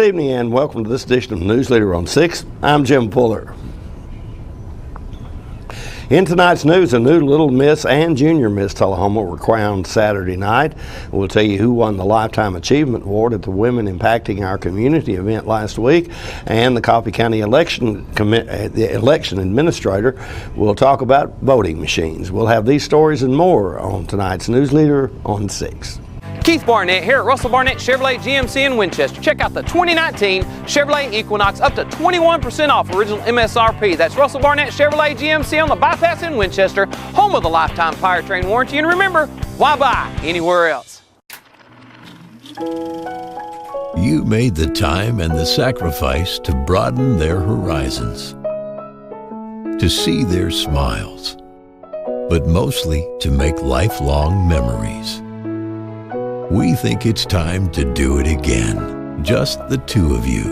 evening and welcome to this edition of News Leader on 6. I'm Jim Fuller. In tonight's news, a new Little Miss and Junior Miss Tullahoma were crowned Saturday night. We'll tell you who won the Lifetime Achievement Award at the Women Impacting Our Community event last week, and the Coffee County the election administrator will talk about voting machines. We'll have these stories and more on tonight's News Leader on 6. Keith Barnett here at Russell Barnett Chevrolet GMC in Winchester. Check out the 2019 Chevrolet Equinox, up to 21% off original MSRP. That's Russell Barnett Chevrolet GMC on the Bypass in Winchester, home of the lifetime powertrain warranty. And remember, why buy anywhere else? You made the time and the sacrifice to broaden their horizons, to see their smiles, but mostly to make lifelong memories. We think it's time to do it again, just the two of you.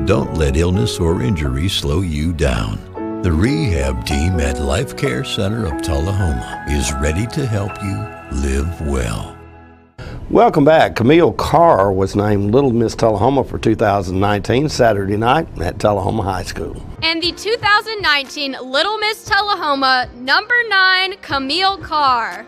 Don't let illness or injury slow you down. The rehab team at Life Care Center of Tullahoma is ready to help you live well. Welcome back. Camille Carr was named Little Miss Tullahoma for 2019 Saturday night at Tullahoma High School. And the 2019 Little Miss Tullahoma number 9 Camille Carr.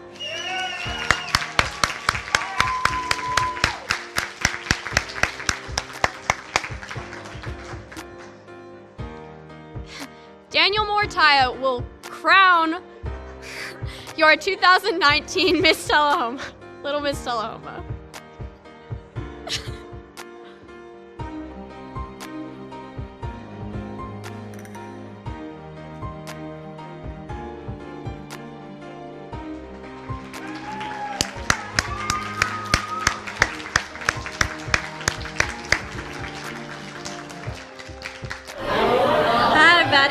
Daniel Mortaya will crown your 2019 Miss Tullahoma, Little Miss Tullahoma.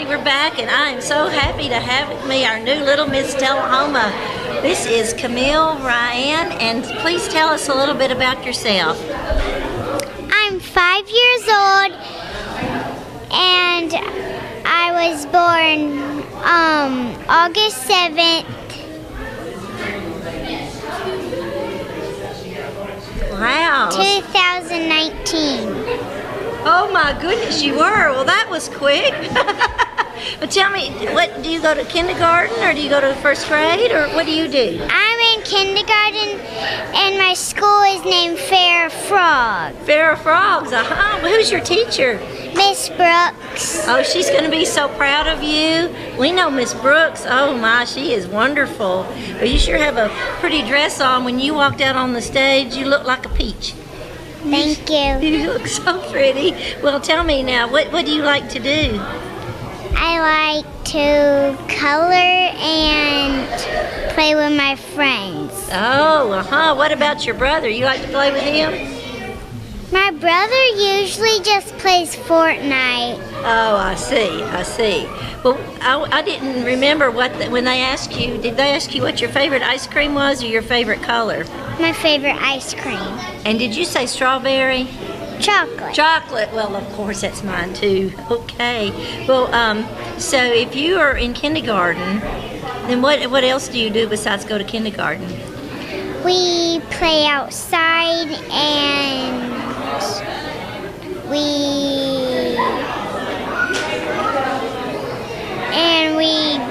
We're back, and I am so happy to have with me our new Little Miss Tullahoma. This is Camille Ryan, and please tell us a little bit about yourself. I'm 5 years old, and I was born August 7th. Wow. 2019. Oh my goodness, you were. Well, that was quick. But tell me, what do you go to kindergarten, or do you go to first grade, or what do you do? I'm in kindergarten, and my school is named Fair Frog. Fair Frogs, uh-huh. Well, who's your teacher? Miss Brooks. Oh, she's going to be so proud of you. We know Miss Brooks. Oh my, she is wonderful. Well, you sure have a pretty dress on. When you walked out on the stage, you look like a peach. Thank you. You look so pretty. Well, tell me now, what do you like to do? I like to color and play with my friends. Oh, uh-huh. What about your brother? You like to play with him? My brother usually just plays Fortnite. Oh, I see. Well, I didn't remember when they asked you, did they ask you what your favorite ice cream was or your favorite color? My favorite ice cream. And did you say strawberry? Chocolate. Chocolate. Well, of course, that's mine too. Okay. Well, so if you are in kindergarten, then what else do you do besides go to kindergarten? We play outside, and we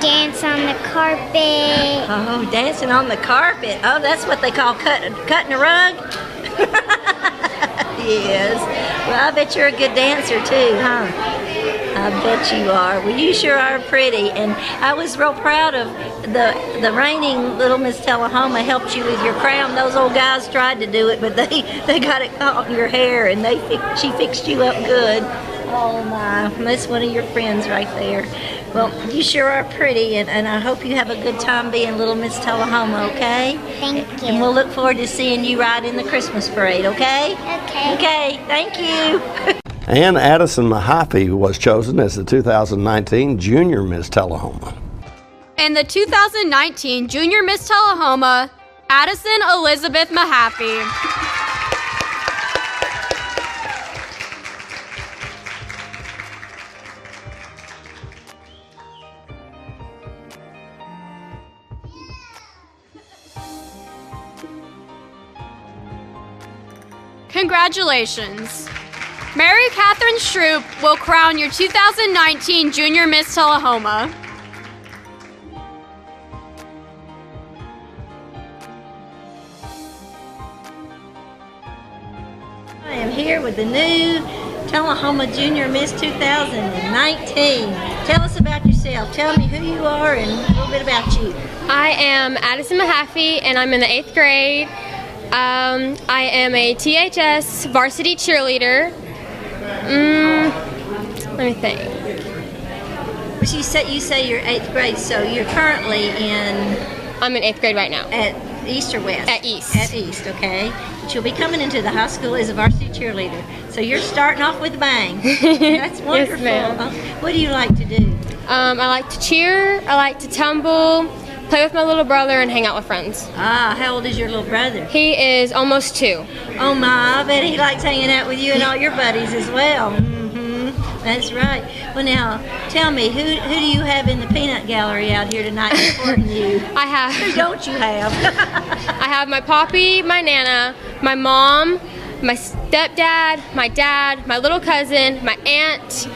dance on the carpet. Oh, dancing on the carpet. Oh, that's what they call cutting a rug? Yes. Well, I bet you're a good dancer too, huh? I bet you are. Well, you sure are pretty. And I was real proud of the reigning Little Miss Tullahoma helped you with your crown. Those old guys tried to do it, but they got it caught in your hair, and she fixed you up good. Oh my, that's one of your friends right there. Well, you sure are pretty, and I hope you have a good time being Little Miss Tullahoma, okay? Thank you. And we'll look forward to seeing you ride in the Christmas parade, okay? Okay. Okay, thank you. And Addison Mahaffey was chosen as the 2019 Junior Miss Tullahoma. And the 2019 Junior Miss Tullahoma, Addison Elizabeth Mahaffey. Congratulations. Mary Catherine Shroop will crown your 2019 Junior Miss Tullahoma. I am here with the new Tullahoma Junior Miss 2019. Tell us about yourself. Tell me who you are and a little bit about you. I am Addison Mahaffey, and I'm in the 8th grade. I am a THS varsity cheerleader. Let me think. You say you're 8th grade, so you're currently I'm in 8th grade right now. at East or West? At East. At East, okay. But you'll be coming into the high school as a varsity cheerleader. So you're starting off with a bang. That's wonderful. ma'am. What do you like to do? I like to cheer, I like to tumble, play with my little brother, and hang out with friends. How old is your little brother? He is almost 2. Oh my, I bet he likes hanging out with you and all your buddies as well. That's right. Well, now, tell me, who do you have in the peanut gallery out here tonight supporting you? Who I don't you have? have my poppy, my nana, my mom, my stepdad, my dad, my little cousin, my aunt,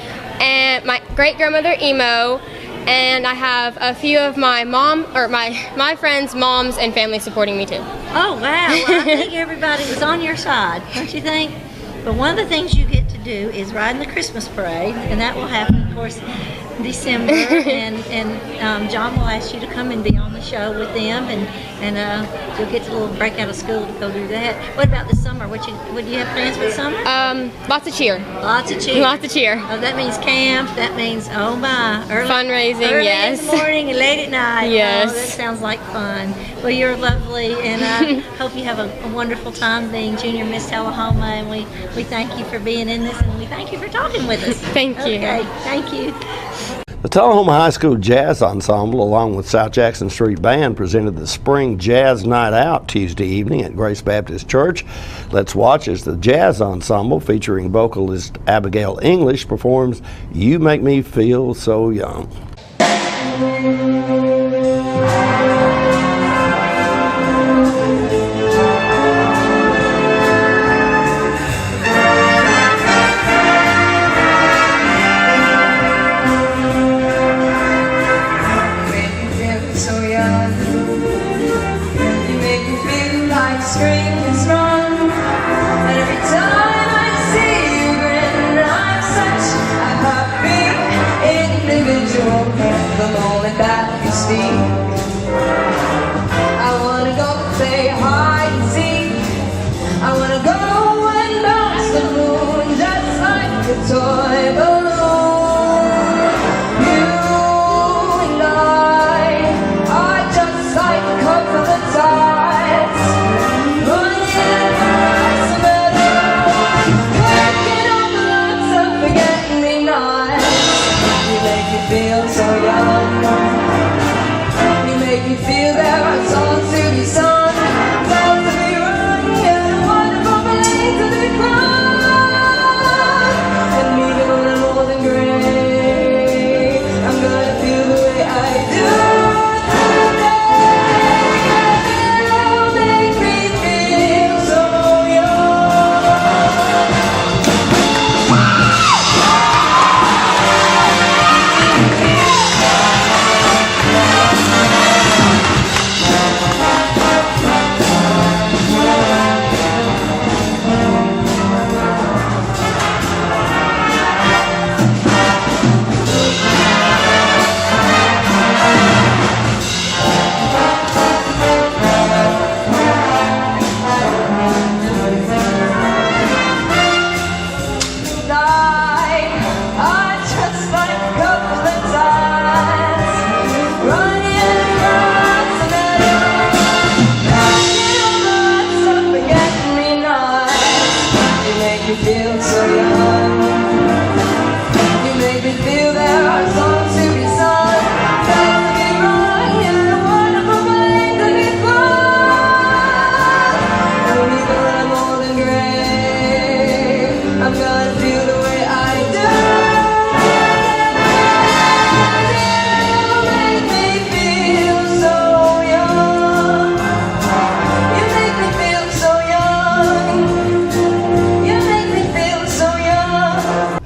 and my great-grandmother Emo, and I have a few of my my friends' moms and family supporting me too. Oh, wow. Well, I think everybody was on your side, don't you think? But one of the things you get to do is ride in the Christmas parade, and that will happen, of course, in December. and John will ask you to come and be on the show with them, and you'll get a little break out of school to go do that. What about the summer? What do you have plans for the summer? Lots of cheer. Lots of cheer. Lots of cheer. Oh, that means camp. That means, oh my, Fundraising, early yes. in the morning and late at night. Yes. Oh, that sounds like fun. Well, you're lovely, and I hope you have a wonderful time being Junior Miss Tullahoma, and we thank you for being in this, and we thank you for talking with us. Thank you. Okay, thank you. The Tullahoma High School Jazz Ensemble, along with South Jackson Street Band, presented the Spring Jazz Night Out Tuesday evening at Grace Baptist Church. Let's watch as the Jazz Ensemble, featuring vocalist Abigail English, performs You Make Me Feel So Young. So young.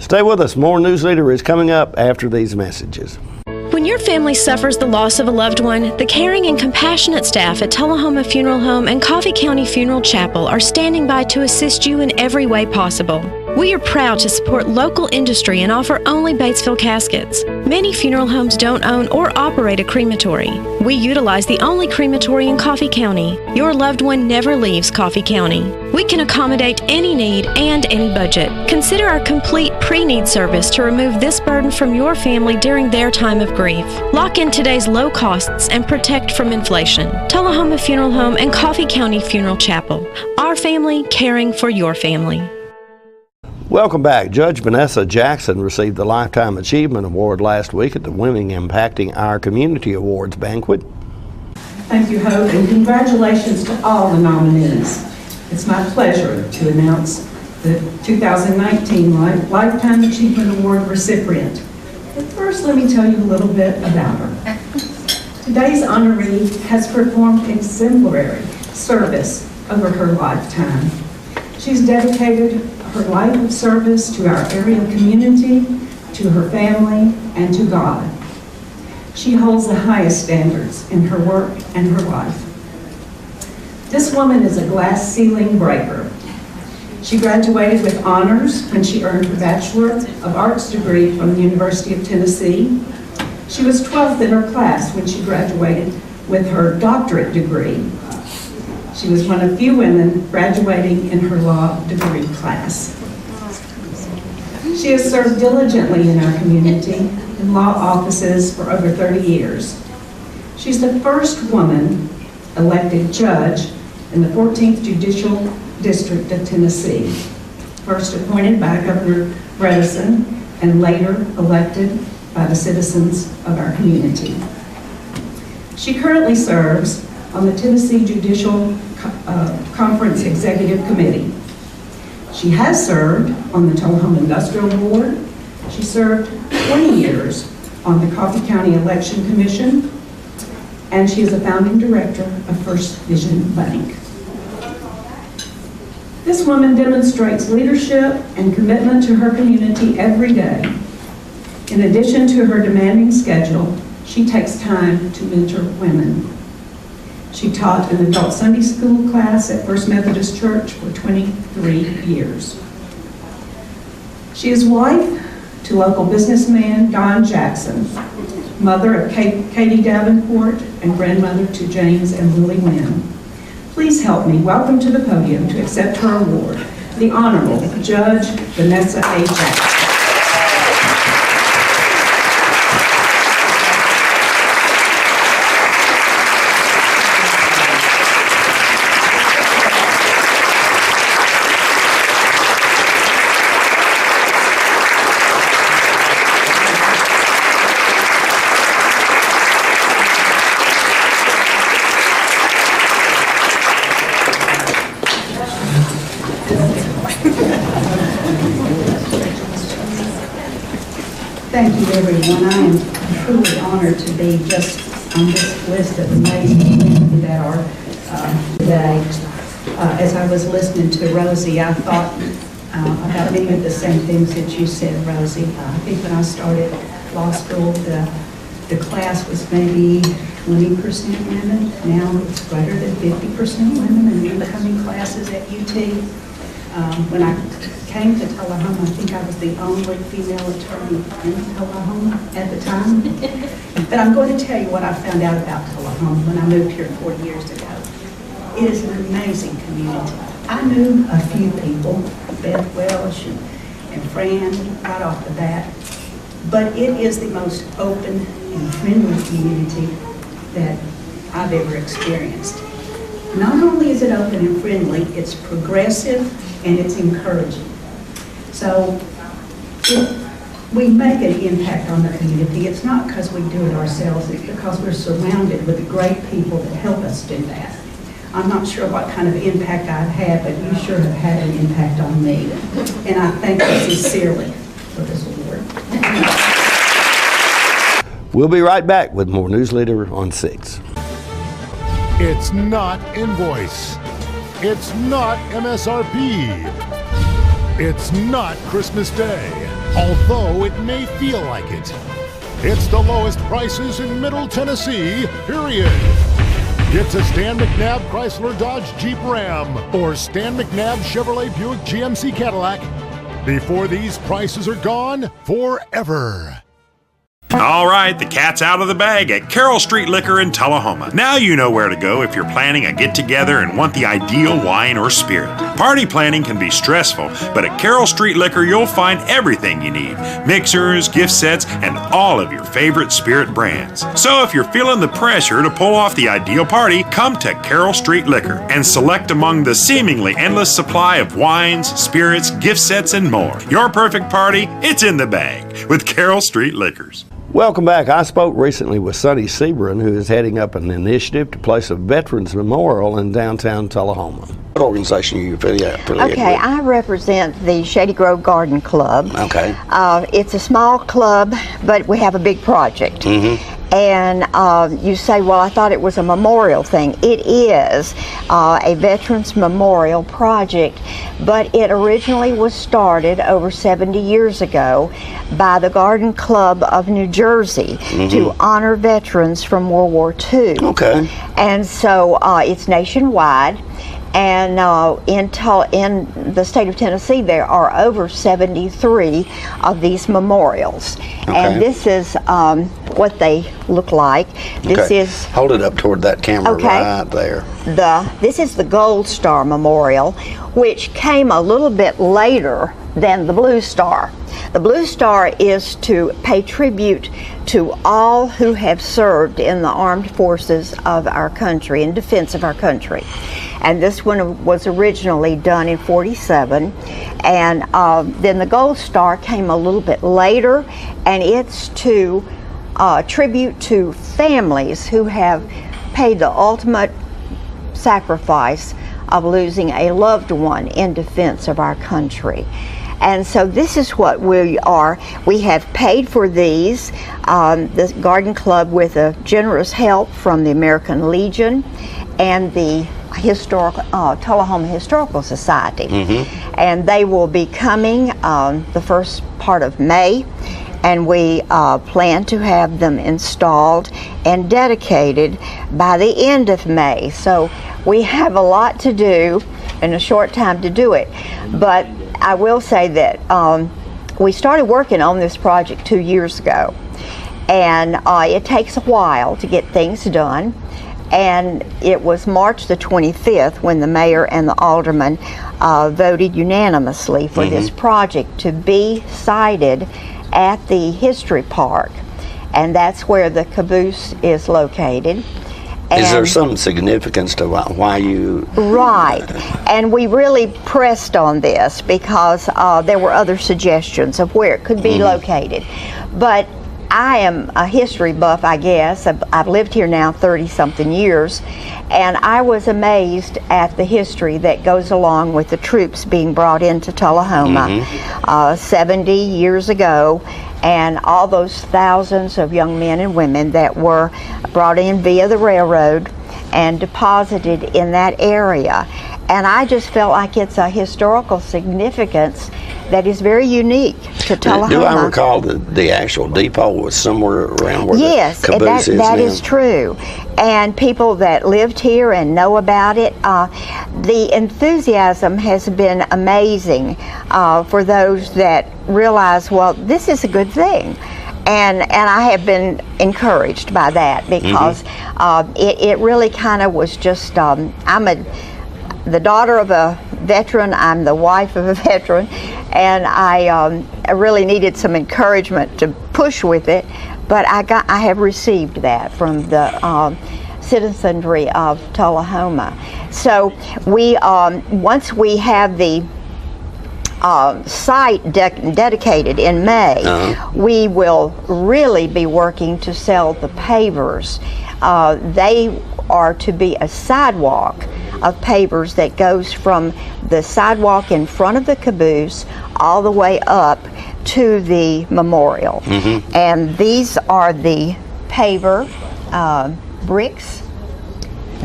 Stay with us. More News Leader is coming up after these messages. When your family suffers the loss of a loved one, the caring and compassionate staff at Tullahoma Funeral Home and Coffee County Funeral Chapel are standing by to assist you in every way possible. We are proud to support local industry and offer only Batesville caskets. Many funeral homes don't own or operate a crematory. We utilize the only crematory in Coffee County. Your loved one never leaves Coffee County. We can accommodate any need and any budget. Consider our complete pre-need service to remove this burden from your family during their time of grief. Lock in today's low costs and protect from inflation. Tullahoma Funeral Home and Coffee County Funeral Chapel. Our family caring for your family. Welcome back. Judge Vanessa Jackson received the Lifetime Achievement Award last week at the Women Impacting Our Community Awards banquet. Thank you, Hope, and congratulations to all the nominees. It's my pleasure to announce the 2019 Lifetime Achievement Award recipient. But first, let me tell you a little bit about her. Today's honoree has performed exemplary service over her lifetime. She's dedicated her life of service to our area community, to her family, and to God. She holds the highest standards in her work and her life. This woman is a glass ceiling breaker. She graduated with honors when she earned her Bachelor of Arts degree from the University of Tennessee. She was 12th in her class when she graduated with her doctorate degree. She was one of few women graduating in her law degree class. She has served diligently in our community in law offices for over 30 years. She's the first woman elected judge in the 14th Judicial District of Tennessee, first appointed by Governor Bredesen and later elected by the citizens of our community. She currently serves on the Tennessee Judicial Conference Executive Committee. She has served on the Tullahoma Industrial Board. She served 20 years on the Coffee County Election Commission, and she is a founding director of First Vision Bank. This woman demonstrates leadership and commitment to her community every day. In addition to her demanding schedule, she takes time to mentor women. She taught an adult Sunday school class at First Methodist Church for 23 years. She is wife to local businessman Don Jackson, mother of Katie Davenport, and grandmother to James and Lily Wynn. Please help me welcome to the podium to accept her award, the Honorable Judge Vanessa A. Jackson. Thank you, everyone. I am truly honored to be just on this list of amazing women that are today. As I was listening to Rosie, I thought about many of the same things that you said, Rosie. I think when I started law school, the class was maybe 20% women. Now it's greater than 50% women in the incoming classes at UT. When I came to Tullahoma, I think I was the only female attorney in Tullahoma at the time. But I'm going to tell you what I found out about Tullahoma when I moved here 40 years ago. It is an amazing community. I knew a few people, Beth Welsh and Fran, right off the bat, but it is the most open and friendly community that I've ever experienced. Not only is it open and friendly, it's progressive and it's encouraging. So if we make an impact on the community, it's not because we do it ourselves, it's because we're surrounded with great people that help us do that. I'm not sure what kind of impact I've had, but you sure have had an impact on me. And I thank you sincerely for this award. We'll be right back with more News Leader on 6. It's not invoice. It's not MSRP. It's not Christmas Day. although it may feel like it. It's the lowest prices in Middle Tennessee, period. Get to Stan McNabb Chrysler Dodge Jeep Ram or Stan McNabb Chevrolet Buick GMC Cadillac before these prices are gone forever. All right, the cat's out of the bag at Carroll Street Liquor in Tullahoma. Now you know where to go if you're planning a get-together and want the ideal wine or spirit. Party planning can be stressful, but at Carroll Street Liquor you'll find everything you need. Mixers, gift sets, and all of your favorite spirit brands. So if you're feeling the pressure to pull off the ideal party, come to Carroll Street Liquor and select among the seemingly endless supply of wines, spirits, gift sets, and more. Your perfect party, it's in the bag with Carroll Street Liquors. Welcome back. I spoke recently with Sonny Sebron, who is heading up an initiative to place a Veterans Memorial in downtown Tullahoma. What organization are you affiliated with? Okay, I represent the Shady Grove Garden Club. Okay. It's a small club, but we have a big project. And you say, well, I thought it was a memorial thing. It is a Veterans Memorial project, but it originally was started over 70 years ago by the Garden Club of New Jersey to honor veterans from World War II. Okay. And so it's nationwide. And in the state of Tennessee, there are over 73 of these memorials. And this is what they look like. This is... Hold it up toward that camera right there. This is the Gold Star Memorial, which came a little bit later than the Blue Star. The Blue Star is to pay tribute to all who have served in the armed forces of our country, in defense of our country. And this one was originally done in '47, and then the Gold Star came a little bit later, and it's to tribute to families who have paid the ultimate sacrifice of losing a loved one in defense of our country. And so this is what we are. We have paid for these, the Garden Club, with a generous help from the American Legion and the Tullahoma Historical Society. And they will be coming the first part of May, and we plan to have them installed and dedicated by the end of May. So we have a lot to do in a short time to do it. But I will say that we started working on this project 2 years ago, and it takes a while to get things done. And it was March the 25th when the mayor and the alderman voted unanimously for this project to be sited at the History Park, and that's where the caboose is located. Is there some significance to why you... Right, and we really pressed on this because there were other suggestions of where it could be located. But I am a history buff, I guess. I've lived here now 30-something years, and I was amazed at the history that goes along with the troops being brought into Tullahoma 70 years ago, and all those thousands of young men and women that were brought in via the railroad and deposited in that area. And I just felt like it's a historical significance that is very unique to Tullahoma. Do I recall the actual depot was somewhere around where the caboose is now? That is true. And people that lived here and know about it, the enthusiasm has been amazing for those that realize, well, this is a good thing. And I have been encouraged by that because it really kind of was just, I'm the daughter of a veteran, I'm the wife of a veteran, and I really needed some encouragement to push with it, but I have received that from the citizenry of Tullahoma. So we, once we have the site dedicated in May, we will really be working to sell the pavers. They are to be a sidewalk of pavers that goes from the sidewalk in front of the caboose all the way up to the memorial. And these are the paver bricks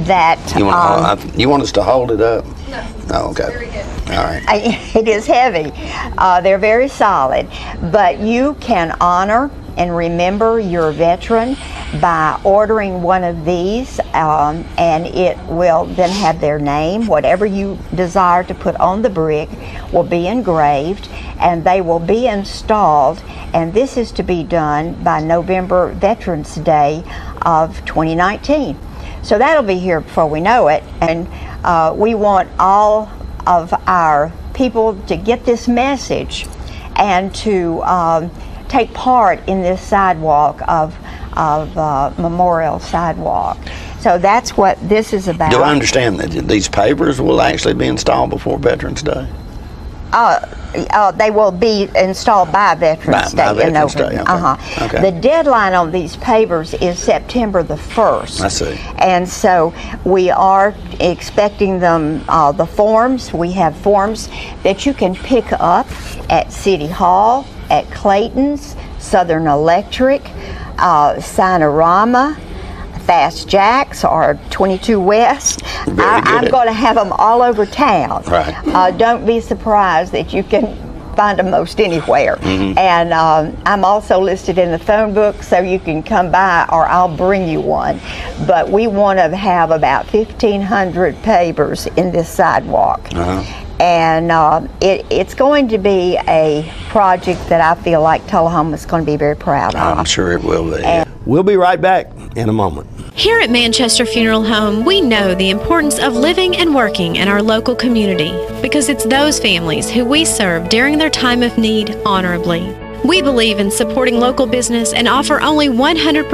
that... You want us to hold it up? No. Oh, okay. Very good. All right. It is heavy. They're very solid, but you can honor and remember your veteran by ordering one of these, and it will then have their name. Whatever you desire to put on the brick will be engraved, and they will be installed, and this is to be done by November Veterans Day of 2019. So that'll be here before we know it, and we want all of our people to get this message and to take part in this sidewalk of Memorial Sidewalk. So that's what this is about. Do I understand that these pavers will actually be installed before Veterans Day? They will be installed by Veterans Day in November. Okay. The deadline on these pavers is September the 1st. I see. And so we are expecting them, the forms. We have forms that you can pick up at City Hall, at Clayton's, Southern Electric, Sinorama, Fast Jacks, or 22 West. I'm going to have them all over town. Right. Don't be surprised that you can find them most anywhere. And I'm also listed in the phone book, so you can come by or I'll bring you one. But we want to have about 1,500 pavers in this sidewalk. And it's going to be a project that I feel like Tullahoma is going to be very proud of. I'm sure it will be. We'll be right back in a moment. Here at Manchester Funeral Home, we know the importance of living and working in our local community because it's those families who we serve during their time of need honorably. We believe in supporting local business and offer only 100%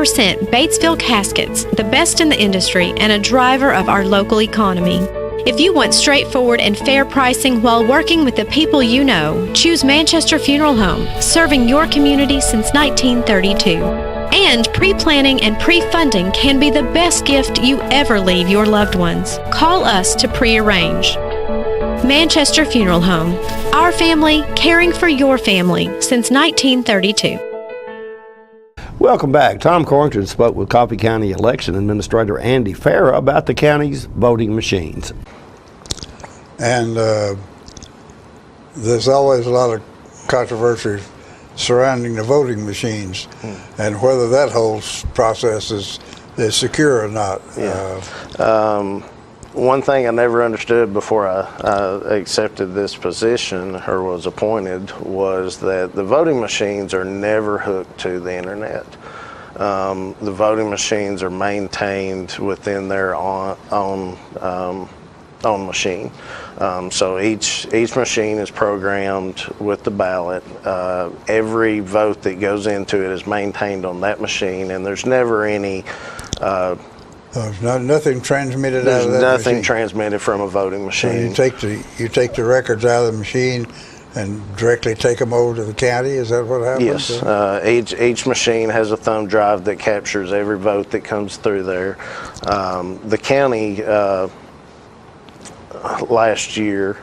Batesville caskets, the best in the industry and a driver of our local economy. If you want straightforward and fair pricing while working with the people you know, choose Manchester Funeral Home, serving your community since 1932. And pre-planning and pre-funding can be the best gift you ever leave your loved ones. Call us to pre-arrange. Manchester Funeral Home. Our family, caring for your family since 1932. Welcome back. Tom Corrington spoke with Coffee County Election Administrator Andy Farah about the county's voting machines. And there's always a lot of controversy surrounding the voting machines and whether that whole process is secure or not. One thing I never understood before I accepted this position or was appointed was that the voting machines are never hooked to the internet. The voting machines are maintained within their own machine. So each machine is programmed with the ballot. Every vote that goes into it is maintained on that machine, and there's never any there's nothing transmitted There's out of that nothing machine. transmitted from a voting machine. So you take the records out of the machine and directly take them over to the county. Is that what happens? Yes. Each machine has a thumb drive that captures every vote that comes through there. The county last year,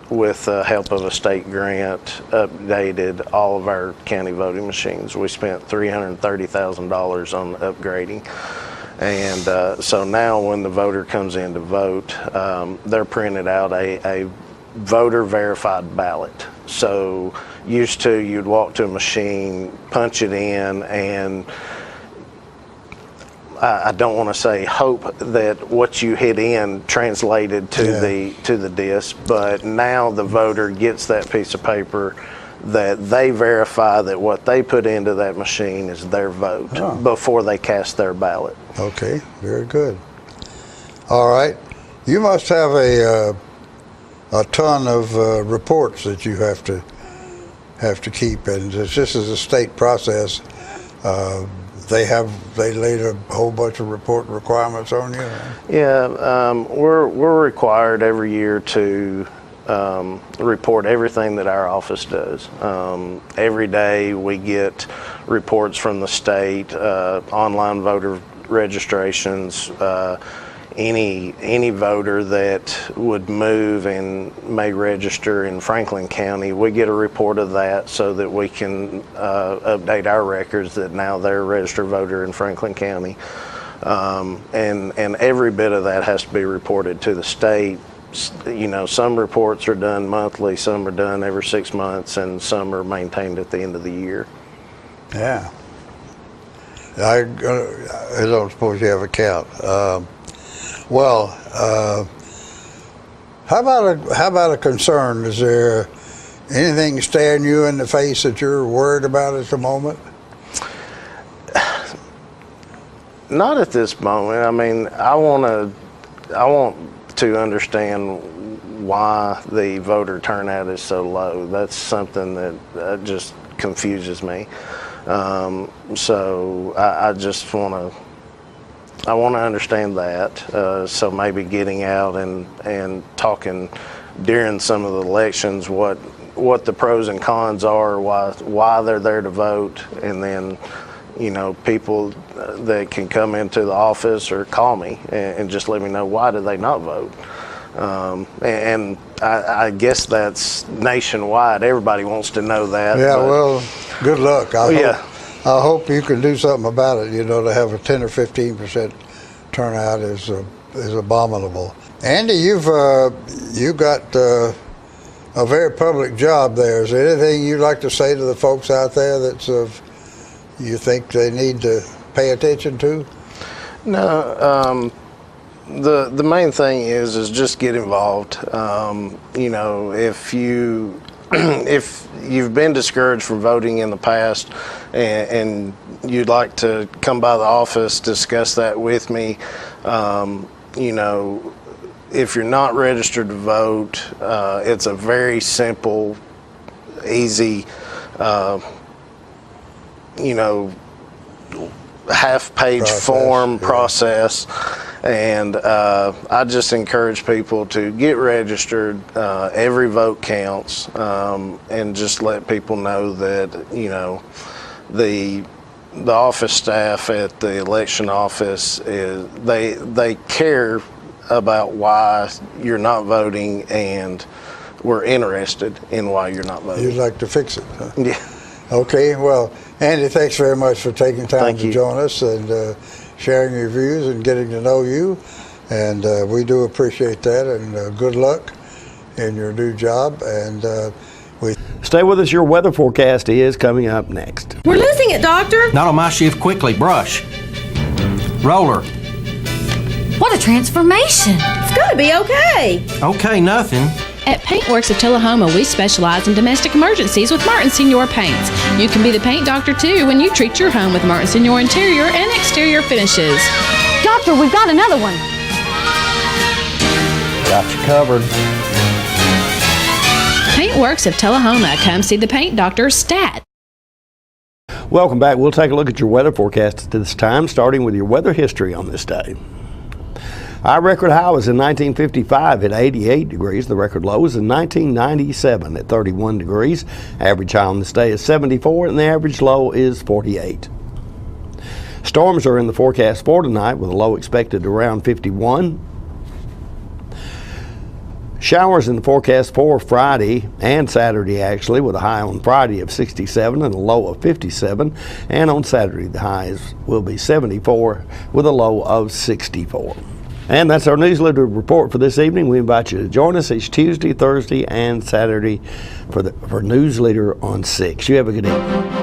with the help of a state grant, updated all of our county voting machines. We spent $330,000 on upgrading. And so now when the voter comes in to vote, they're printed out a voter verified ballot. So used to, you'd walk to a machine, punch it in, and I don't want to say hope that what you hit in translated to the disc, but now the voter gets that piece of paper that they verify that what they put into that machine is their vote before they cast their ballot. Okay, very good. All right, you must have a ton of reports that you have to keep, and this is a state process. They laid a whole bunch of report requirements on you. Yeah, we're required every year to report everything that our office does. Every day we get reports from the state, online voter registrations, any voter that would move and may register in Franklin County, we get a report of that so that we can update our records that now they're a registered voter in Franklin County. And every bit of that has to be reported to the state some reports are done monthly, some are done every 6 months, and some are maintained at the end of the year. Yeah. I don't suppose you have a count. How about a concern? Is there anything staring you in the face that you're worried about at the moment? Not at this moment. I mean, I want to understand why the voter turnout is so low. That's something that just confuses me. So I just want to understand that. So maybe getting out and talking during some of the elections what the pros and cons are, why they're there to vote, and then people that can come into the office or call me and just let me know why do they not vote. And I guess that's nationwide. Everybody wants to know that. Yeah, well, good luck. I hope you can do something about it. To have a 10 or 15% turnout is abominable. Andy, you've got a very public job there. Is there anything you'd like to say to the folks out there that's you think they need to pay attention to? No. The main thing is just get involved. If you've been discouraged from voting in the past and you'd like to come by the office, discuss that with me. If you're not registered to vote, it's a very simple, easy, half-page form process. And I just encourage people to get registered. Every vote counts, and just let people know that the office staff at the election office they care about why you're not voting, and we're interested in why you're not voting. You'd like to fix it, huh? Yeah. Okay. Well, Andy, thanks very much for taking time to join us and sharing your views and getting to know you, and we do appreciate that, and good luck in your new job, and Stay with us. Your weather forecast is coming up next. We're losing it, Doctor. Not on my shift. Quickly, brush. Roller. What a transformation. It's going to be okay. Okay, nothing. At Paintworks of Tullahoma, we specialize in domestic emergencies with Martin Senior Paints. You can be the paint doctor, too, when you treat your home with Martin Senior interior and exterior finishes. Doctor, we've got another one. Got you covered. Paintworks of Tullahoma. Come see the paint doctor, Stat. Welcome back. We'll take a look at your weather forecast at this time, starting with your weather history on this day. Our record high was in 1955 at 88 degrees. The record low was in 1997 at 31 degrees. Average high on this day is 74, and the average low is 48. Storms are in the forecast for tonight, with a low expected around 51. Showers in the forecast for Friday and Saturday, actually, with a high on Friday of 67 and a low of 57. And on Saturday, the highs will be 74 with a low of 64. And that's our newsletter report for this evening. We invite you to join us each Tuesday, Thursday, and Saturday for Newsletter on 6. You have a good evening.